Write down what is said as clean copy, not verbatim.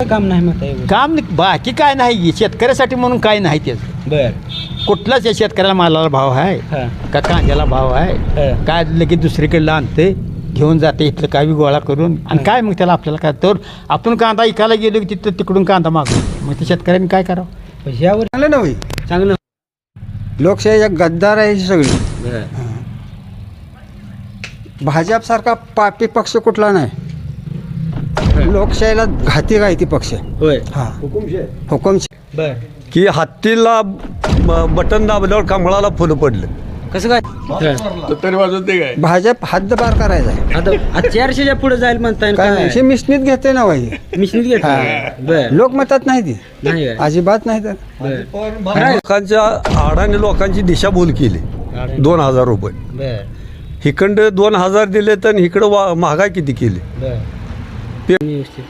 काम नाही म्हणता येईल. काम बाकी काय नाही शेतकऱ्यासाठी म्हणून काय नाही त्याचं. बर कुठलाच या शेतकऱ्याला मालाला भाव आहे हां का कांद्याला भाव आहे हां. काय लगेच दुसरीकडला आणते घेऊन जाते इथलं काय बी गोळा करून आणि काय मग त्याला आपल्याला काय तर आपण कांदा इकायला गेलो की तिथं तिकडून कांदा मागतो मग ते शेतकऱ्यांनी काय करावं. ह्यावर चांगलं ना होई चांगलं. लोकशाही गद्दार आहे ही सगळी. बर भाजपसारखा पापी पक्ष कुठला नाही. लोकशाहीला घाती गायती पक्ष. होय. हा हुकुम बर की हत्तीला बटन दाबल्यावर कमळाला फुलं पडलं. कसं काय तरी वाजवते काय भाजप हद्दपार करायचा आहे. आता 400च्या पुढे जाईल म्हणताय काय नाही, हे मिशनीत घेते ना बाई. मिशनीत घेत बर लोकमतात नाही ती नाही काय अजिबात नाही तर. बर लोकांच्या आडाने लोकांची दिशाभूल केली. 2000 रुपये बर इकडं 2000 दिले तर इकडं महागाई किती केली. बर व्यवस्थित